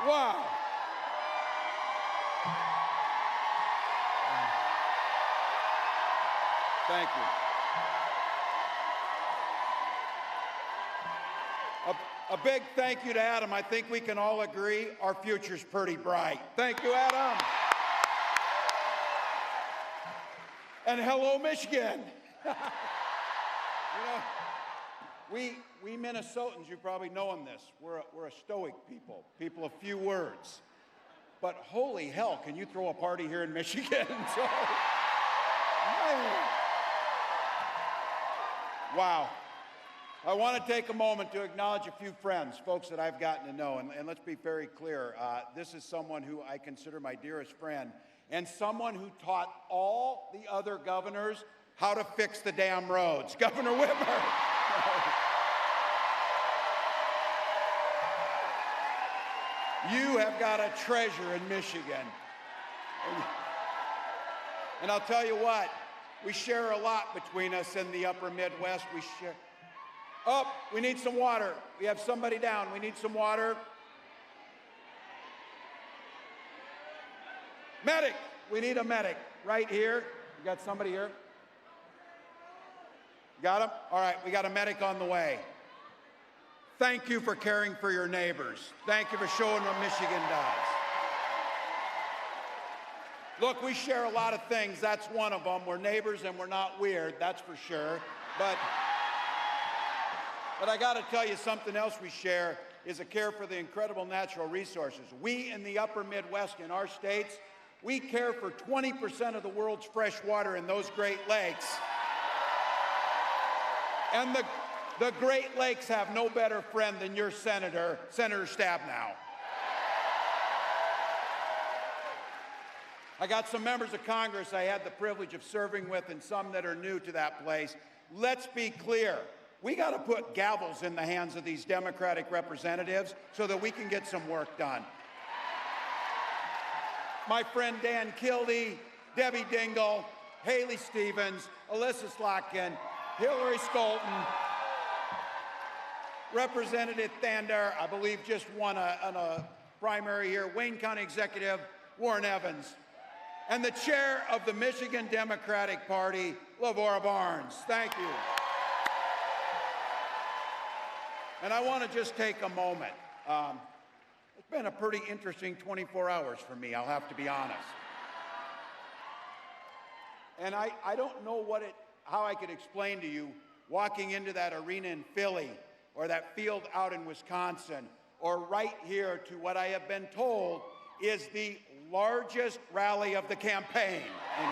Wow. Thank you. A big thank you to Adam. I think we can all agree our future's pretty bright. Thank you, Adam. And hello, Michigan. You know, we Minnesotans, you probably know in this, we're a stoic people of few words. But holy hell, can you throw a party here in Michigan? So, man. Wow. I want to take a moment to acknowledge a few friends, folks that I've gotten to know, and let's be very clear. This is someone who I consider my dearest friend, and someone who taught all the other governors how to fix the damn roads, Governor Whitmer. You have got a treasure in Michigan. And I'll tell you what, we share a lot between us in the upper Midwest. We share. Oh, we need some water. We have somebody down. We need some water. Medic. We need a medic right here. You got somebody here? Got him? All right, we got a medic on the way. Thank you for caring for your neighbors. Thank you for showing what Michigan does. Look, we share a lot of things. That's one of them. We're neighbors and we're not weird, that's for sure. But I got to tell you, something else we share is a care for the incredible natural resources. We in the upper Midwest, in our states, we care for 20% of the world's fresh water in those Great Lakes. And the Great Lakes have no better friend than your Senator Stabenow. I got some members of Congress I had the privilege of serving with and some that are new to that place. Let's be clear. We got to put gavels in the hands of these Democratic representatives so that we can get some work done. My friend Dan Kildee, Debbie Dingell, Haley Stevens, Alyssa Slotkin, Hillary Scholten, Representative Thander, I believe just won a primary here, Wayne County Executive Warren Evans, and the chair of the Michigan Democratic Party, Lavora Barnes. Thank you. And I want to just take a moment. It's been a pretty interesting 24 hours for me, I'll have to be honest. And I don't know how I could explain to you walking into that arena in Philly or that field out in Wisconsin or right here to what I have been told is the largest rally of the campaign in here.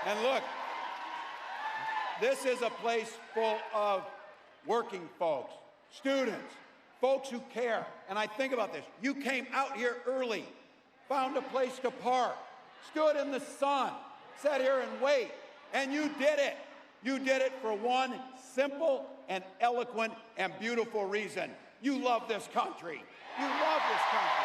And look, this is a place full of working folks, students, folks who care. And I think about this. You came out here early, found a place to park, stood in the sun, sat here and wait, and you did it. You did it for one simple and eloquent and beautiful reason. You love this country. You love this country.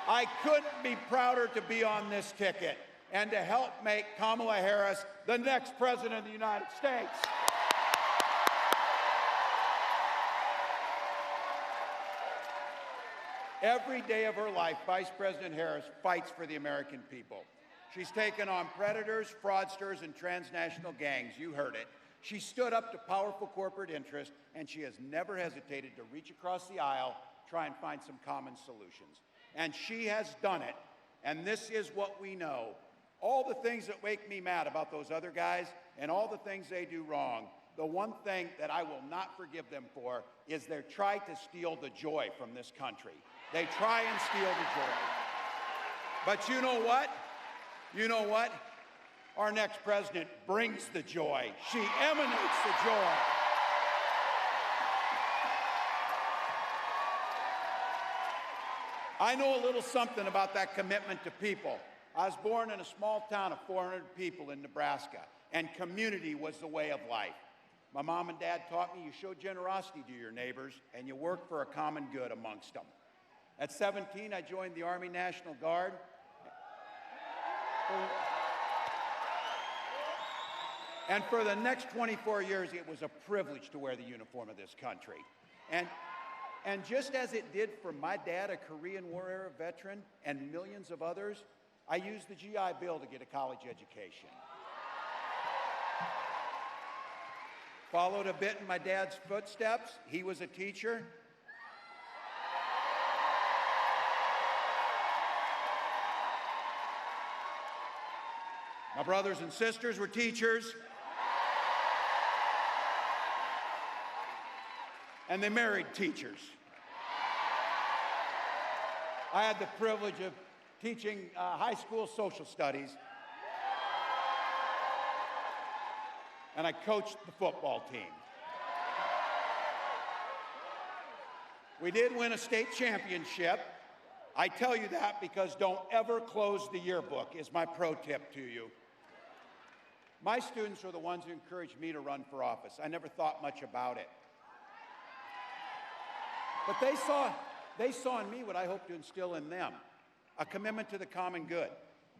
I couldn't be prouder to be on this ticket and to help make Kamala Harris the next president of the United States. Every day of her life, Vice President Harris fights for the American people. She's taken on predators, fraudsters, and transnational gangs. You heard it. She stood up to powerful corporate interests, and she has never hesitated to reach across the aisle, try and find some common solutions. And she has done it, and this is what we know. All the things that make me mad about those other guys and all the things they do wrong, the one thing that I will not forgive them for is they try to steal the joy from this country. They try and steal the joy. But you know what? You know what? Our next president brings the joy. She emanates the joy. I know a little something about that commitment to people. I was born in a small town of 400 people in Nebraska, and community was the way of life. My mom and dad taught me you show generosity to your neighbors and you work for a common good amongst them. At 17, I joined the Army National Guard. And for the next 24 years, it was a privilege to wear the uniform of this country. And just as it did for my dad, a Korean War era veteran, and millions of others, I used the GI Bill to get a college education. Followed a bit in my dad's footsteps. He was a teacher. My brothers and sisters were teachers. And they married teachers. I had the privilege of teaching high school social studies. And I coached the football team. We did win a state championship. I tell you that because don't ever close the yearbook is my pro tip to you. My students were the ones who encouraged me to run for office. I never thought much about it. But they saw in me what I hope to instill in them, a commitment to the common good,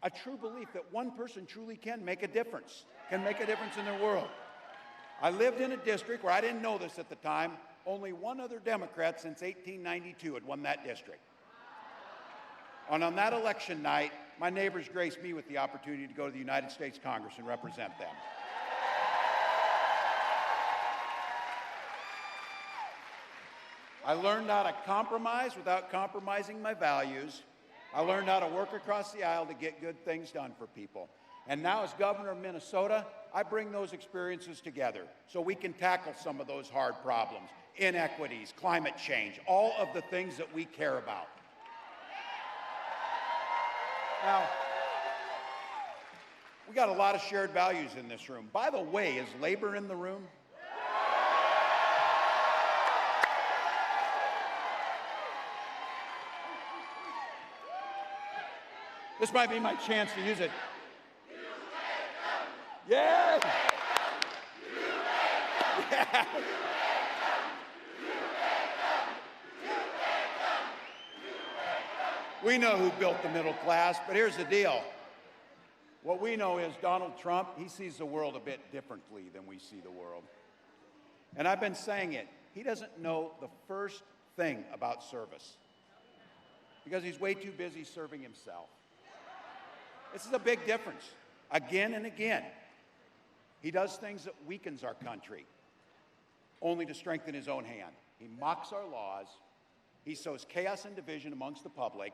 a true belief that one person truly can make a difference in their world. I lived in a district where I didn't know this at the time. Only one other Democrat since 1892 had won that district. And on that election night, my neighbors graced me with the opportunity to go to the United States Congress and represent them. I learned how to compromise without compromising my values. I learned how to work across the aisle to get good things done for people. And now as governor of Minnesota, I bring those experiences together so we can tackle some of those hard problems, inequities, climate change, all of the things that we care about. Now, we got a lot of shared values in this room. By the way, is labor in the room? This might be my chance to use it. Yeah! Yeah! We know who built the middle class, but here's the deal. What we know is Donald Trump, he sees the world a bit differently than we see the world. And I've been saying it, he doesn't know the first thing about service because he's way too busy serving himself. This is a big difference. Again and again, he does things that weakens our country, only to strengthen his own hand. He mocks our laws. He sows chaos and division amongst the public.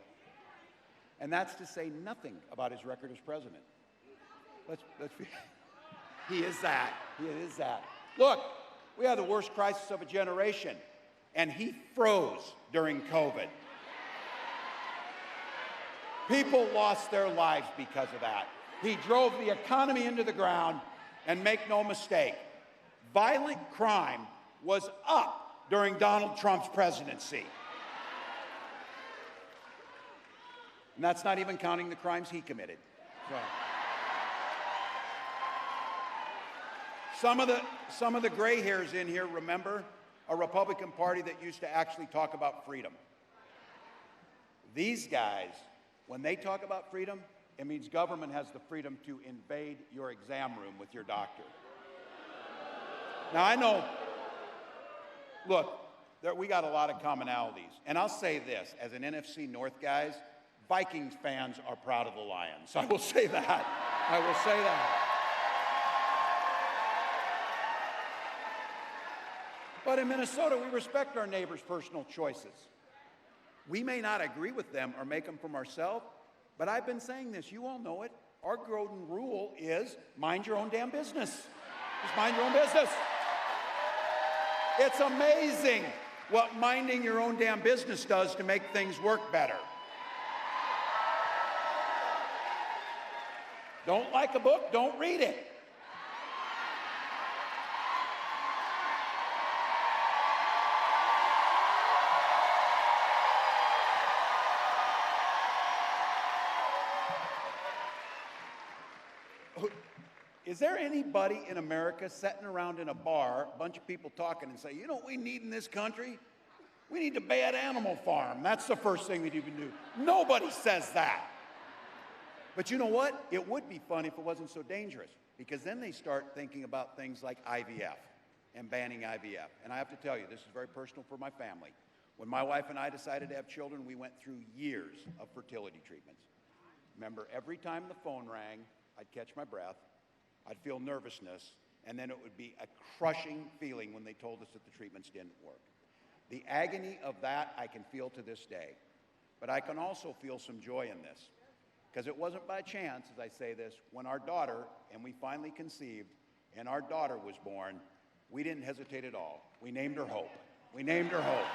And that's to say nothing about his record as president. He is that. He is that. Look, we had the worst crisis of a generation, and he froze during COVID. People lost their lives because of that. He drove the economy into the ground, and make no mistake, violent crime was up during Donald Trump's presidency. And that's not even counting the crimes he committed. So. Some of the gray hairs in here remember a Republican Party that used to actually talk about freedom. These guys, when they talk about freedom, it means government has the freedom to invade your exam room with your doctor. Now, I know, look, we got a lot of commonalities. And I'll say this, as an NFC North guys, Vikings fans are proud of the Lions. I will say that. I will say that. But in Minnesota, we respect our neighbors' personal choices. We may not agree with them or make them from ourselves, but I've been saying this, you all know it. Our golden rule is mind your own damn business. Just mind your own business. It's amazing what minding your own damn business does to make things work better. Don't like a book, don't read it. Is there anybody in America sitting around in a bar, a bunch of people talking and say, you know what we need in this country? We need to ban animal farm. That's the first thing we'd even do. Nobody says that. But you know what? It would be fun if it wasn't so dangerous, because then they start thinking about things like IVF and banning IVF. And I have to tell you, this is very personal for my family. When my wife and I decided to have children, we went through years of fertility treatments. Remember, every time the phone rang, I'd catch my breath, I'd feel nervousness, and then it would be a crushing feeling when they told us that the treatments didn't work. The agony of that I can feel to this day. But I can also feel some joy in this, because it wasn't by chance, as I say this, when our daughter, and we finally conceived, and our daughter was born, we didn't hesitate at all. We named her Hope. We named her Hope.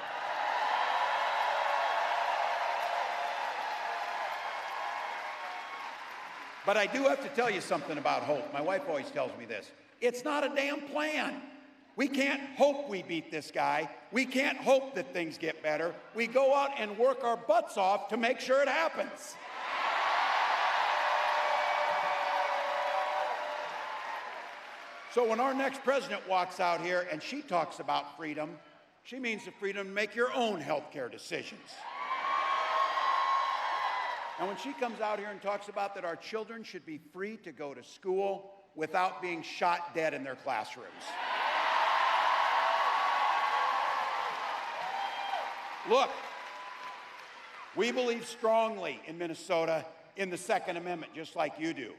But I do have to tell you something about hope. My wife always tells me this. It's not a damn plan. We can't hope we beat this guy. We can't hope that things get better. We go out and work our butts off to make sure it happens. So when our next president walks out here and she talks about freedom, she means the freedom to make your own health care decisions. And when she comes out here and talks about that our children should be free to go to school without being shot dead in their classrooms. Look, we believe strongly in Minnesota in the Second Amendment, just like you do.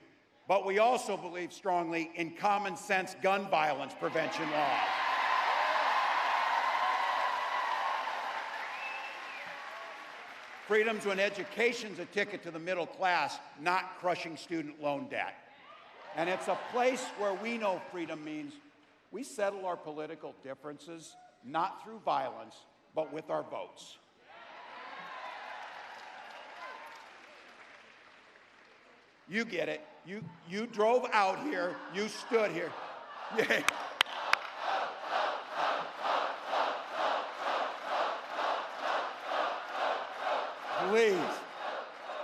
But we also believe strongly in common sense gun violence prevention laws. Freedom's when education's a ticket to the middle class, not crushing student loan debt. And it's a place where we know freedom means we settle our political differences not through violence, but with our votes. You get it. You drove out here. You stood here. Yeah. Please.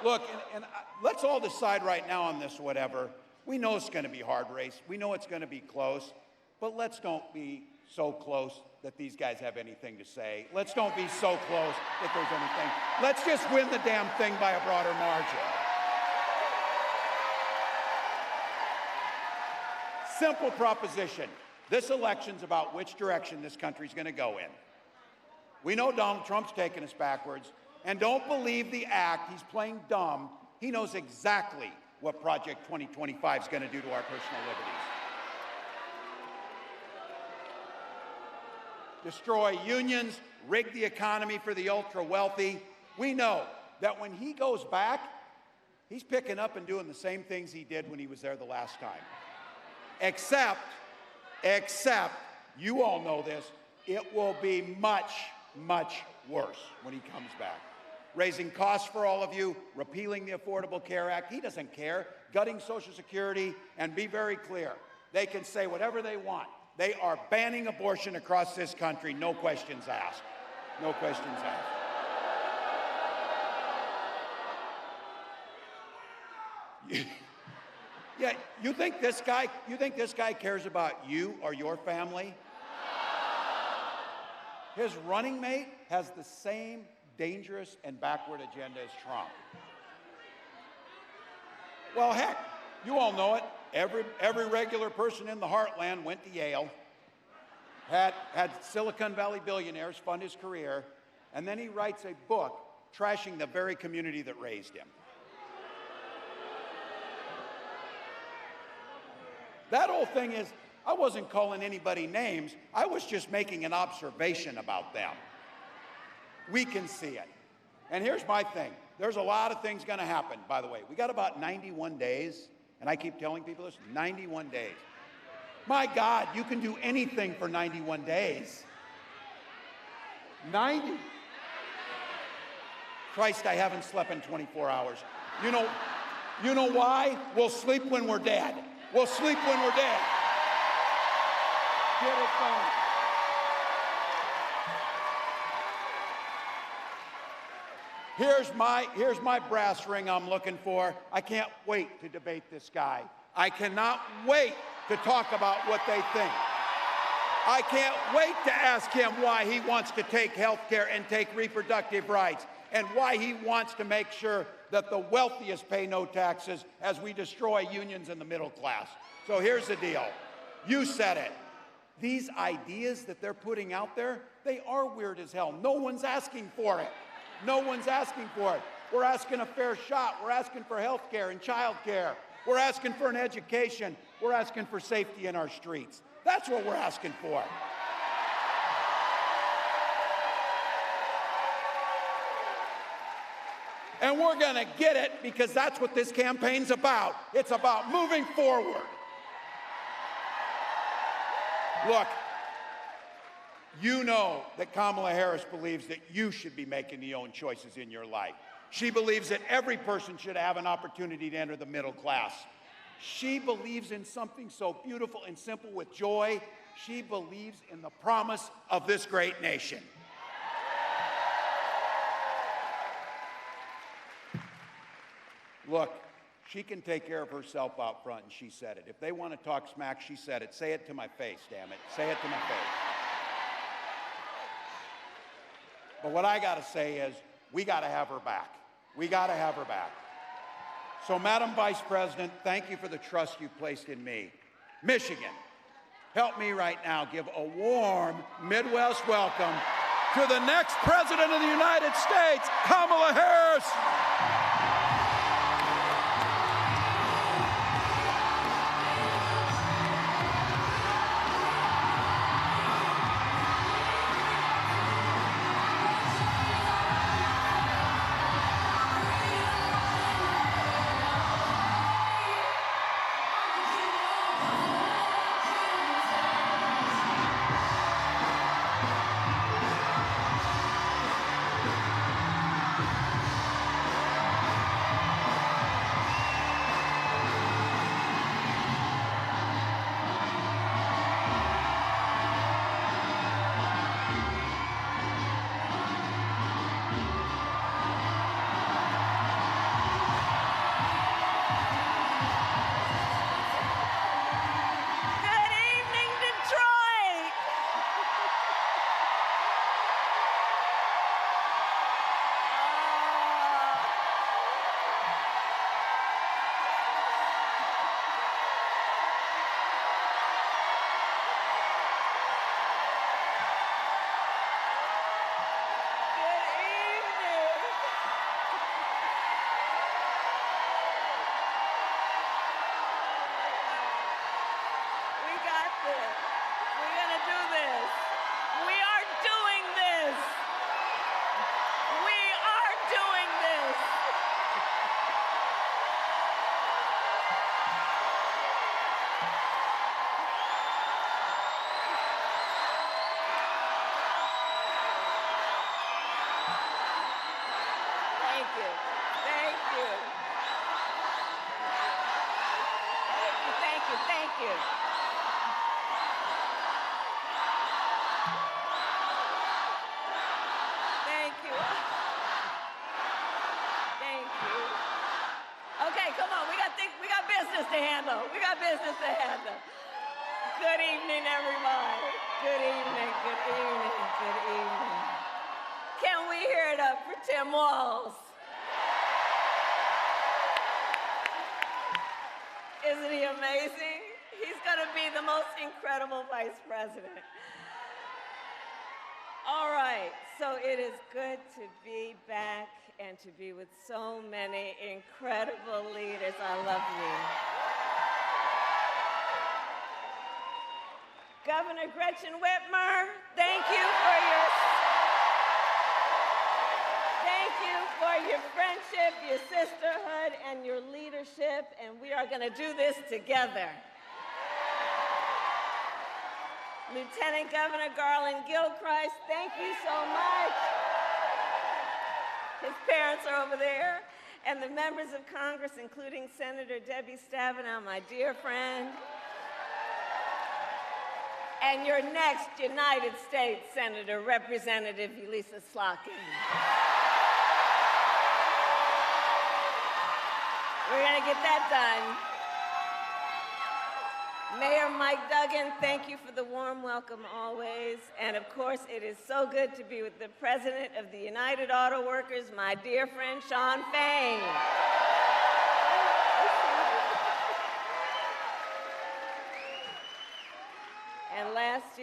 Look, and let's all decide right now on this, whatever. We know it's going to be a hard race. We know it's going to be close. But let's don't be so close that these guys have anything to say. Let's don't be so close that there's anything. Let's just win the damn thing by a broader margin. Simple proposition. This election's about which direction this country's going to go in. We know Donald Trump's taking us backwards. And don't believe the act. He's playing dumb. He knows exactly what Project 2025 is going to do to our personal liberties. Destroy unions, rig the economy for the ultra-wealthy. We know that when he goes back, he's picking up and doing the same things he did when he was there the last time. Except, you all know this, it will be much, much worse when he comes back. Raising costs for all of you, repealing the Affordable Care Act. He doesn't care. Gutting Social Security, and be very clear. They can say whatever they want. They are banning abortion across this country, no questions asked. No questions asked. Yeah, you think this guy cares about you or your family? His running mate has the same dangerous and backward agenda as Trump. Well, heck, you all know it. Every regular person in the heartland went to Yale, had Silicon Valley billionaires fund his career, and then he writes a book trashing the very community that raised him. That whole thing is, I wasn't calling anybody names. I was just making an observation about them. We can see it. And here's my thing. There's a lot of things going to happen, by the way. We got about 91 days, and I keep telling people this, 91 days. My God, you can do anything for 91 days. 90. Christ, I haven't slept in 24 hours. You know why? We'll sleep when we're dead. We'll sleep when we're dead. Get it done. Here's my brass ring I'm looking for. I can't wait to debate this guy. I cannot wait to talk about what they think. I can't wait to ask him why he wants to take health care and take reproductive rights, and why he wants to make sure that the wealthiest pay no taxes as we destroy unions in the middle class. So here's the deal. You said it. These ideas that they're putting out there, they are weird as hell. No one's asking for it. No one's asking for it. We're asking a fair shot. We're asking for health care and child care. We're asking for an education. We're asking for safety in our streets. That's what we're asking for. And we're going to get it because that's what this campaign's about. It's about moving forward. Look, you know that Kamala Harris believes that you should be making the own choices in your life. She believes that every person should have an opportunity to enter the middle class. She believes in something so beautiful and simple with joy. She believes in the promise of this great nation. Look, she can take care of herself out front, and she said it. If they want to talk smack, she said it. Say it to my face, damn it. Say it to my face. But what I got to say is, we got to have her back. We got to have her back. So, Madam Vice President, thank you for the trust you placed in me. Michigan, help me right now give a warm Midwest welcome to the next President of the United States, Kamala Harris. To handle. We got business to handle. Good evening, everybody. Good evening, good evening, good evening. Can we hear it up for Tim Walz? Isn't he amazing? He's going to be the most incredible vice president. All right, so it is good to be back and to be with so many incredible leaders. I love you. Governor Gretchen Whitmer, thank you for your friendship, your sisterhood, and your leadership, and we are going to do this together. Lieutenant Governor Garland Gilchrist, thank you so much. His parents are over there, and the members of Congress, including Senator Debbie Stabenow, my dear friend, and your next United States Senator, Representative Elisa Slotkin. We're going to get that done. Mayor Mike Duggan, thank you for the warm welcome always. And of course, it is so good to be with the President of the United Auto Workers, my dear friend, Shawn Fain. And last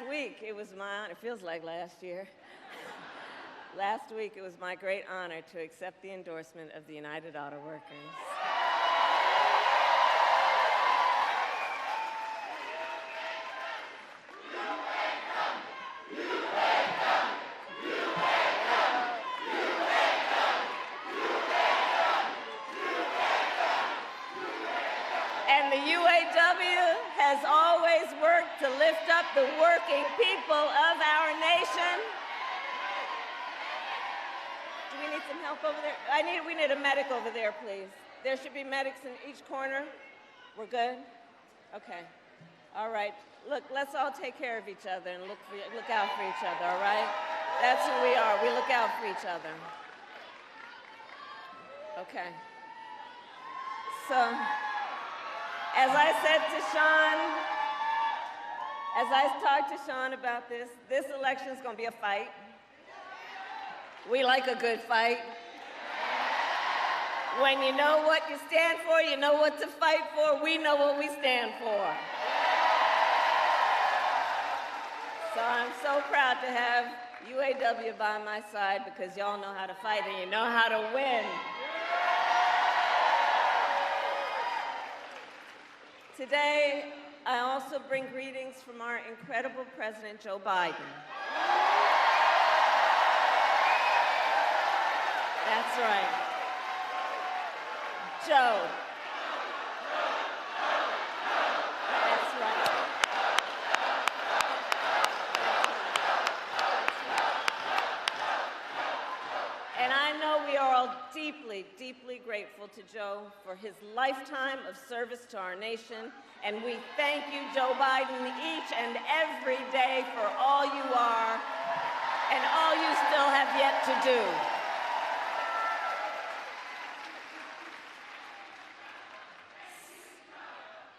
week, it was my honor, it feels like last year. Last week, it was my great honor to accept the endorsement of the United Auto Workers. And the UAW has always worked to lift up the working people of our nation. Do we need some help over there? We need a medic over there, please. There should be medics in each corner. We're good? Okay. All right. Look, let's all take care of each other and look out for each other, all right? That's who we are. We look out for each other. Okay. So, as I said to Shawn, as I talked to Shawn about this election is going to be a fight. We like a good fight. When you know what you stand for, you know what to fight for. We know what we stand for. So I'm so proud to have UAW by my side because y'all know how to fight and you know how to win. Today, I also bring greetings from our incredible President Joe Biden. That's right. Joe. That's right. And I know we are all deeply, deeply grateful to Joe for his lifetime of service to our nation. And we thank you, Joe Biden, each and every day for all you are and all you still have yet to do.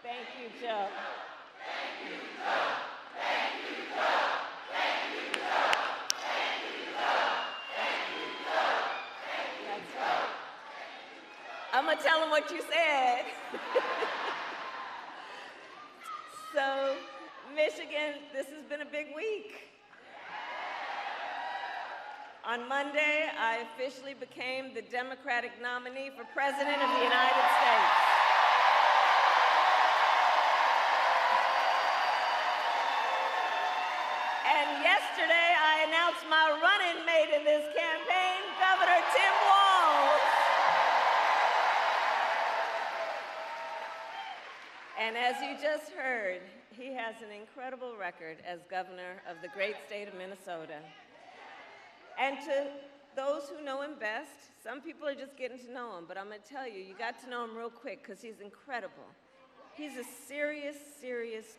Thank you, Joe. Thank you, Joe. Thank you, Joe. Thank you, Joe. Thank you, Joe. Thank you, Joe. That's right. I'm going to tell him what you said. So, Michigan, this has been a big week. On Monday, I officially became the Democratic nominee for President of the United States. And yesterday, I announced my running mate in this campaign, Governor Tim Walz. And as you just heard, he has an incredible record as governor of the great state of Minnesota. And to those who know him best, some people are just getting to know him, but I'm going to tell you, you got to know him real quick because he's incredible. He's a serious, serious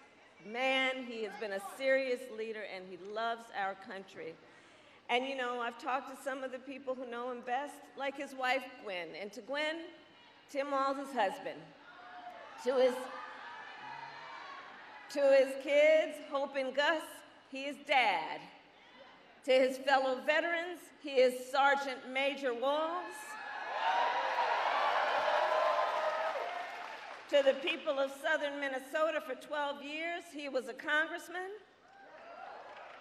man. He has been a serious leader, and he loves our country. And you know, I've talked to some of the people who know him best, like his wife, Gwen. And to Gwen, Tim Walz, his husband. To his kids, Hope and Gus, he is dad. To his fellow veterans, he is Sergeant Major Walz. To the people of southern Minnesota for 12 years, he was a congressman.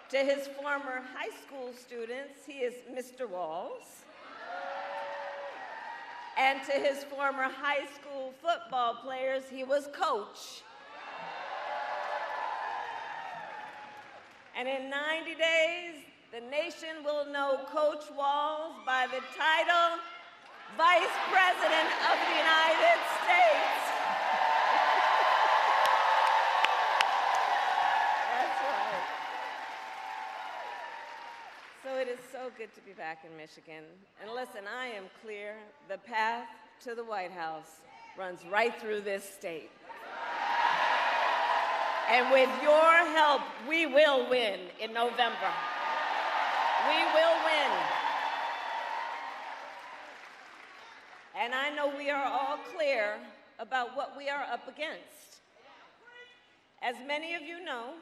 To his former high school students, he is Mr. Walz. And to his former high school football players, he was Coach. And in 90 days, the nation will know Coach Walz by the title Vice President of the United States. That's right. So it is so good to be back in Michigan. And listen, I am clear, the path to the White House runs right through this state. And with your help, we will win in November. We will win. And I know we are all clear about what we are up against. As many of you know,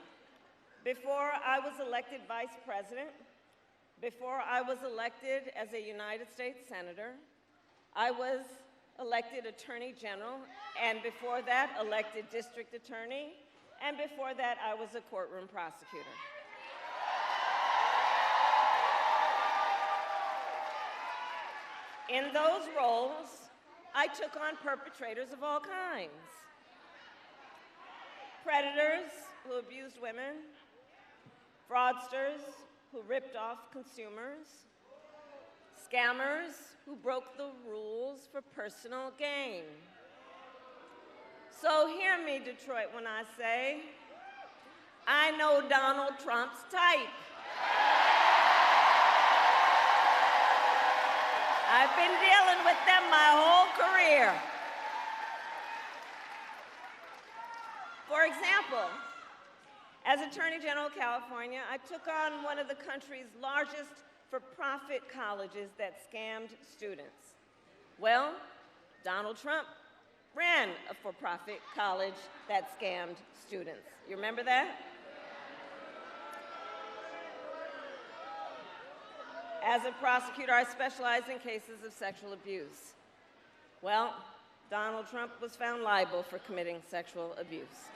before I was elected vice president, before I was elected as a United States Senator, I was elected Attorney General, and before that, elected District Attorney, and before that, I was a courtroom prosecutor. In those roles, I took on perpetrators of all kinds. Predators who abused women, fraudsters who ripped off consumers, scammers who broke the rules for personal gain. So hear me, Detroit, when I say, I know Donald Trump's type. I've been dealing with them my whole career. For example, as Attorney General of California, I took on one of the country's largest for-profit colleges that scammed students. Well, Donald Trump ran a for-profit college that scammed students. You remember that? As a prosecutor, I specialize in cases of sexual abuse. Well, Donald Trump was found liable for committing sexual abuse.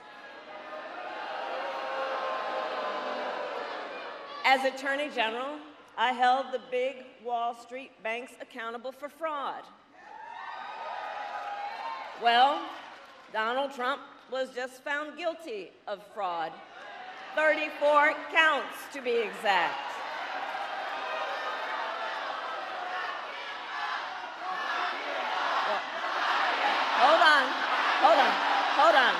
As Attorney General, I held the big Wall Street banks accountable for fraud. Well, Donald Trump was just found guilty of fraud. 34 counts, to be exact. Hold on.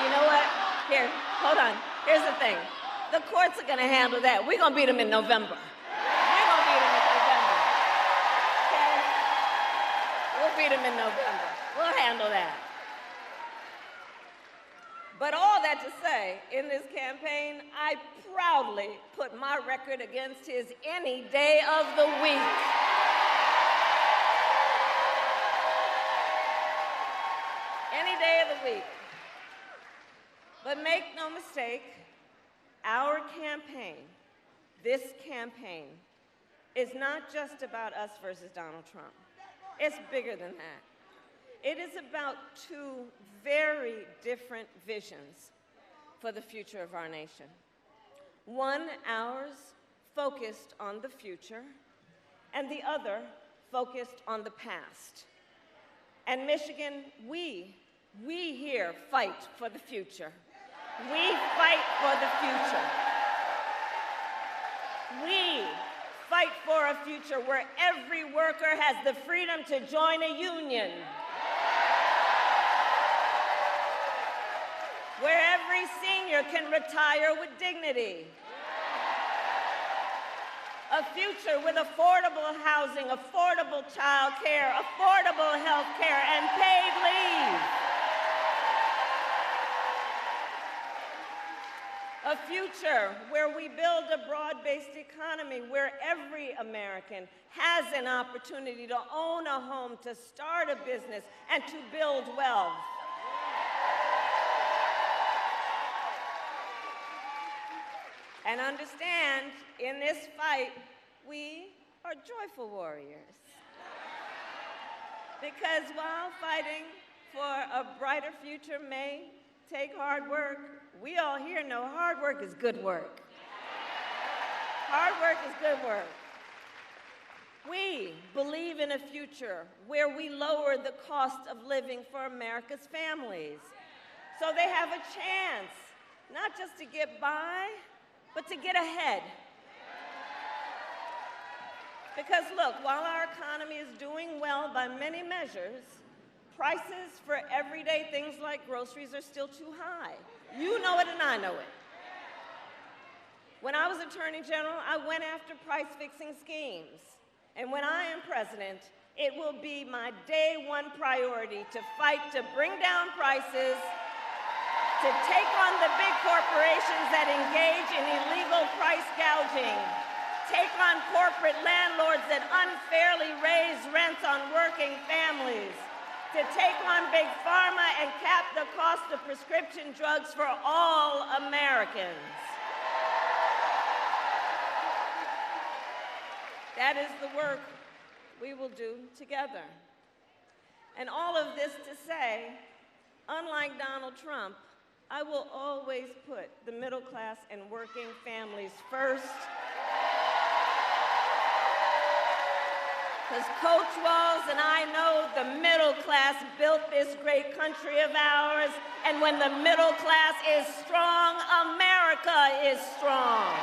You know what? Here, hold on. Here's the thing. The courts are going to handle that. We're going to beat them in November. Okay? We'll beat them in November. We'll handle that. But all that to say, in this campaign, I proudly put my record against his any day of the week. Any day of the week. But make no mistake, our campaign, this campaign, is not just about us versus Donald Trump. It's bigger than that. It is about two very different visions for the future of our nation. One, ours, focused on the future, and the other, focused on the past. And Michigan, we here fight for the future. We fight for the future. We fight for a future where every worker has the freedom to join a union, where every senior can retire with dignity, a future with affordable housing, affordable child care, affordable health care, and paid leave. A future where we build a broad-based economy where every American has an opportunity to own a home, to start a business, and to build wealth. And understand, in this fight, we are joyful warriors. Because while fighting for a brighter future may take hard work, we all here know hard work is good work. Hard work is good work. We believe in a future where we lower the cost of living for America's families, so they have a chance, not just to get by, but to get ahead. Because look, while our economy is doing well by many measures, prices for everyday things like groceries are still too high. You know it and I know it. When I was Attorney General, I went after price-fixing schemes. And when I am president, it will be my day one priority to fight to bring down prices, to take on the big corporations that engage in illegal price gouging, take on corporate landlords that unfairly raise rents on working families, to take on big pharma and cap the cost of prescription drugs for all Americans. That is the work we will do together. And all of this to say, unlike Donald Trump, I will always put the middle class and working families first. Because Coach Walz and I know the middle class built this great country of ours, and when the middle class is strong, America is strong.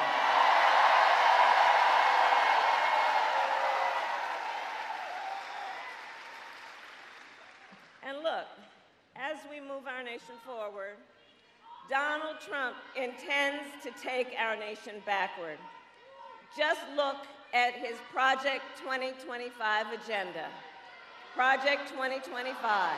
And look, as we move our nation forward, Donald Trump intends to take our nation backward. Just look at his Project 2025 agenda. Project 2025.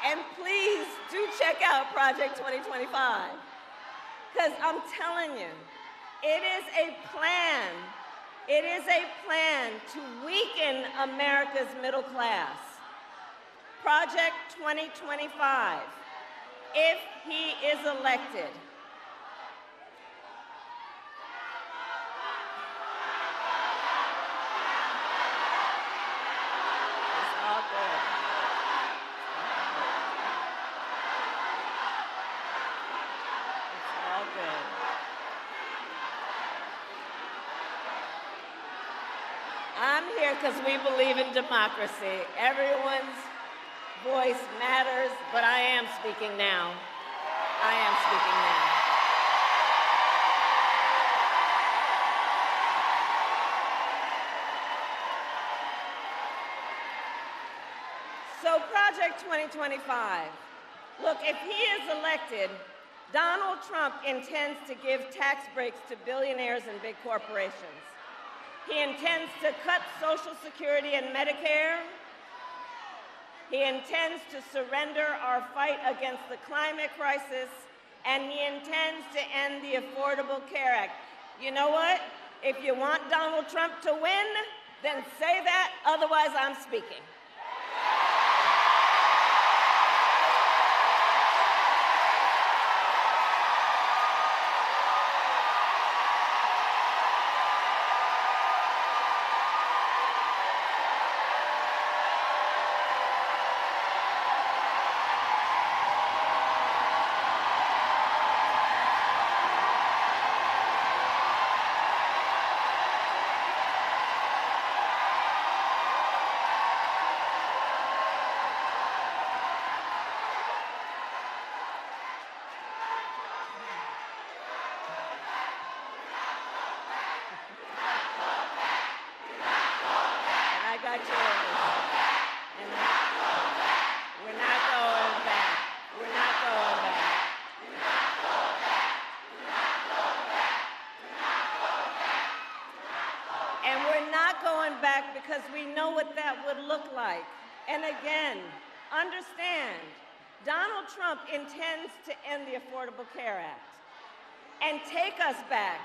And please do check out Project 2025. Because I'm telling you, it is a plan. It is a plan to weaken America's middle class. Project 2025, if he is elected. It's all good. I'm here because we believe in democracy. Everyone's voice matters, but I am speaking now. I am speaking now. So Project 2025. Look, if he is elected, Donald Trump intends to give tax breaks to billionaires and big corporations. He intends to cut Social Security and Medicare. He intends to surrender our fight against the climate crisis, and he intends to end the Affordable Care Act. You know what? If you want Donald Trump to win, then say that, otherwise I'm speaking. Because we know what that would look like. And again, understand, Donald Trump intends to end the Affordable Care Act and take us back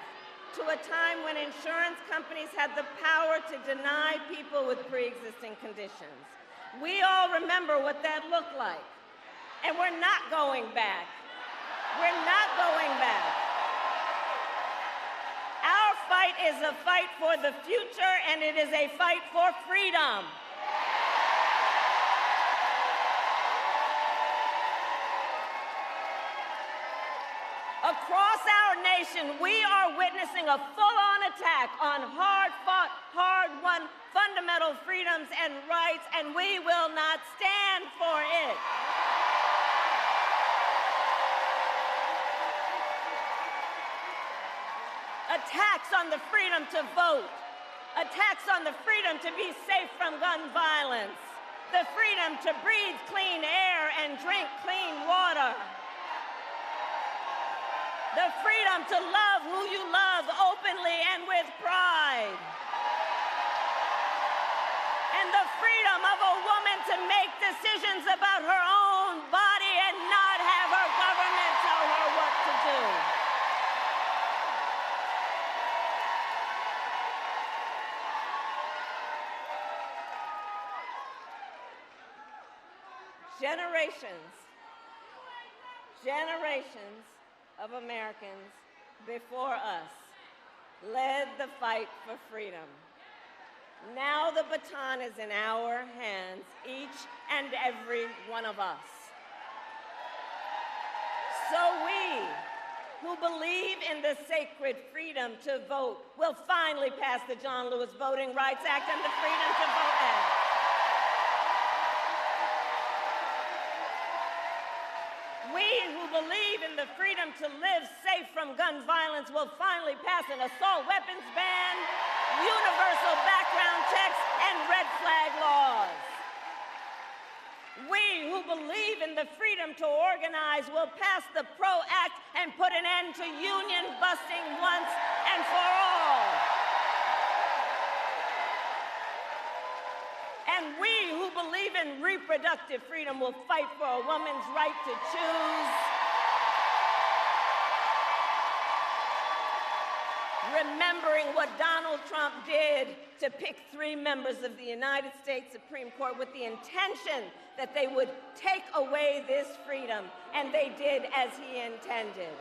to a time when insurance companies had the power to deny people with pre-existing conditions. We all remember what that looked like. And we're not going back. We're not going back. Our fight is a fight for the future, and it is a fight for freedom. Across our nation, we are witnessing a full-on attack on hard-fought, hard-won fundamental freedoms and rights, and we will not stand for it. Attacks on the freedom to vote, attacks on the freedom to be safe from gun violence, the freedom to breathe clean air and drink clean water, the freedom to love who you love openly and with pride. freedom of a woman to make decisions about her own body and not have her government tell her what to do. Generations of Americans before us led the fight for freedom. Now the baton is in our hands, each and every one of us. So we, who believe in the sacred freedom to vote, will finally pass the John Lewis Voting Rights Act and the Freedom to Vote Act. We who believe in the freedom to live safe from gun violence will finally pass an assault weapons ban, universal background checks, and red flag laws. We who believe in the freedom to organize will pass the PRO Act and put an end to union busting once and for all. And we who believe in reproductive freedom will fight for a woman's right to choose. Remembering what Donald Trump did to pick 3 members of the United States Supreme Court with the intention that they would take away this freedom, and they did as he intended.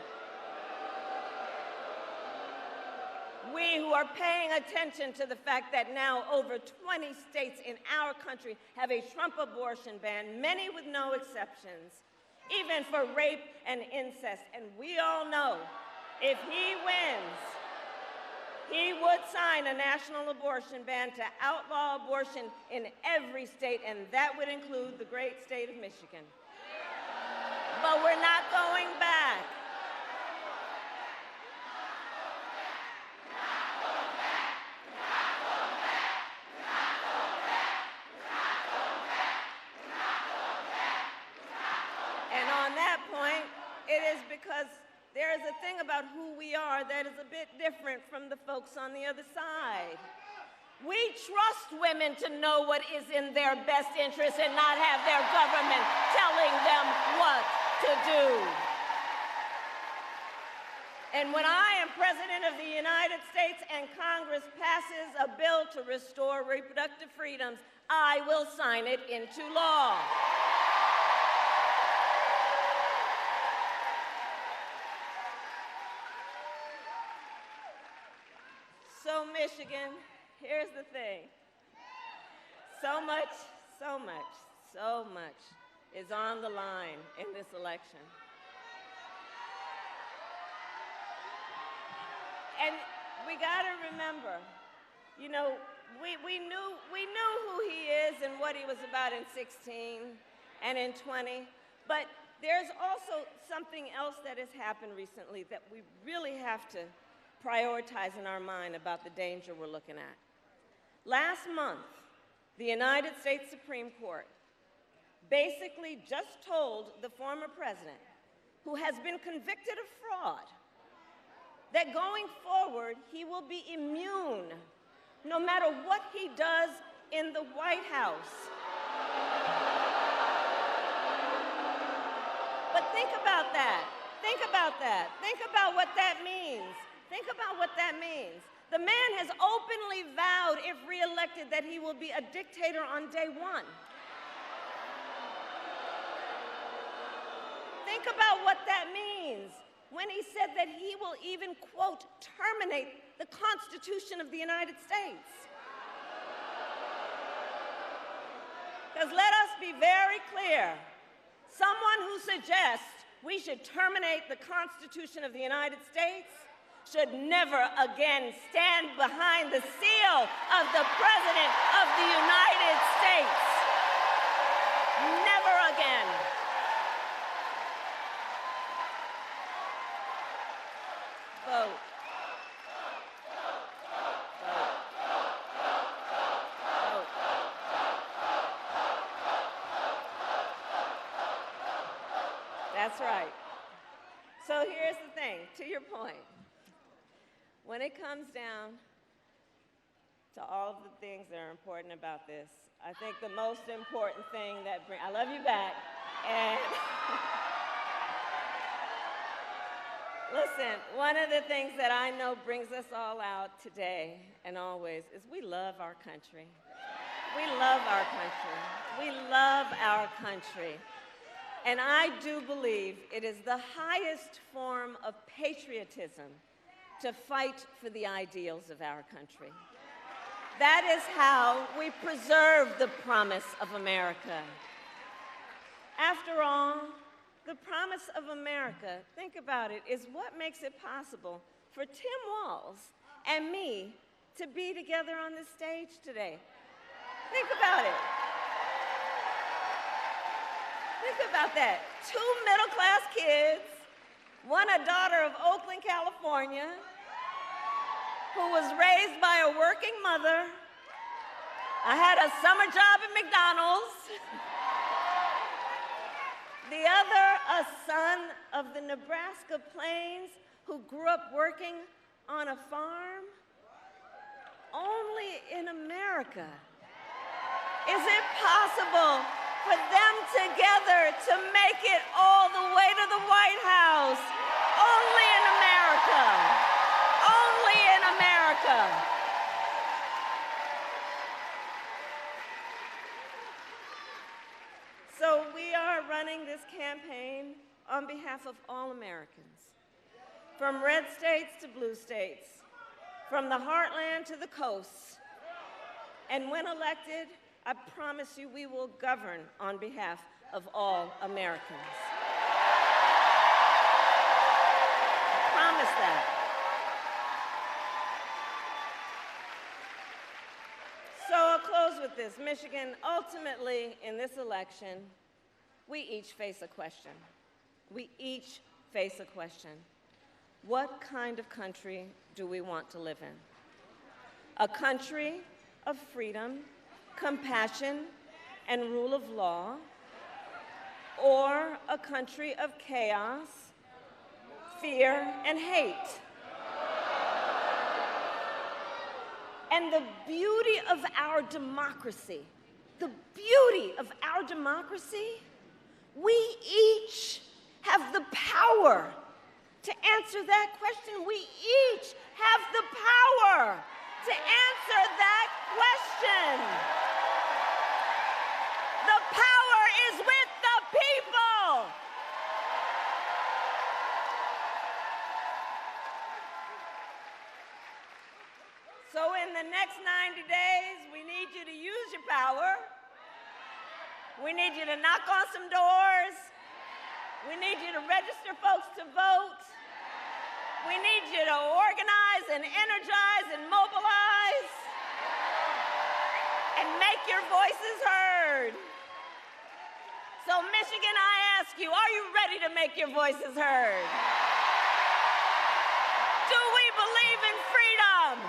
We who are paying attention to the fact that now over 20 states in our country have a Trump abortion ban, many with no exceptions, even for rape and incest. And we all know if he wins, he would sign a national abortion ban to outlaw abortion in every state, and that would include the great state of Michigan. But we're not going back. And on that point, it is because there is a thing about who we are that is a bit different from the folks on the other side. We trust women to know what is in their best interest and not have their government telling them what to do. And when I am President of the United States and Congress passes a bill to restore reproductive freedoms, I will sign it into law. So Michigan, here's the thing. So much is on the line in this election. And we gotta remember, you know, we knew who he is and what he was about in 16 and in 20, but there's also something else that has happened recently that we really have to prioritize in our mind about the danger we're looking at. Last month, the United States Supreme Court basically just told the former president, who has been convicted of fraud, that going forward, he will be immune no matter what he does in the White House. But think about that. Think about that. Think about what that means. Think about what that means. The man has openly vowed, if reelected, that he will be a dictator on day one. Think about what that means when he said that he will even, quote, terminate the Constitution of the United States. Because let us be very clear, someone who suggests we should terminate the Constitution of the United States should never again stand behind the seal of the President of the United States. Never again. Vote. Vote. Vote. That's right. So here's the thing, to your point. When it comes down to all of the things that are important about this. I think the most important thing that I love you back. And listen, one of the things that I know brings us all out today and always is we love our country. We love our country. We love our country. And I do believe it is the highest form of patriotism to fight for the ideals of our country. That is how we preserve the promise of America. After all, the promise of America, think about it, is what makes it possible for Tim Walz and me to be together on this stage today. Think about it. Think about that. 2 middle-class kids, one a daughter of Oakland, California, who was raised by a working mother. I had a summer job at McDonald's. The other, a son of the Nebraska plains who grew up working on a farm. Only in America is it possible for them together to make it all the way to the White House. Only in America. Only in America. So we are running this campaign on behalf of all Americans, from red states to blue states, from the heartland to the coast. And when elected, I promise you we will govern on behalf of all Americans. I promise that. So I'll close with this. Michigan, ultimately, in this election, we each face a question. We each face a question. What kind of country do we want to live in? A country of freedom, compassion, and rule of law, or a country of chaos, fear, and hate? And the beauty of our democracy, we each have the power to answer that question. We each have the power to answer that question. The power is with the people. So in the next 90 days, we need you to use your power. We need you to knock on some doors. We need you to register folks to vote. We need you to organize and energize and mobilize and make your voices heard. So Michigan, I ask you, are you ready to make your voices heard? Do we believe in freedom?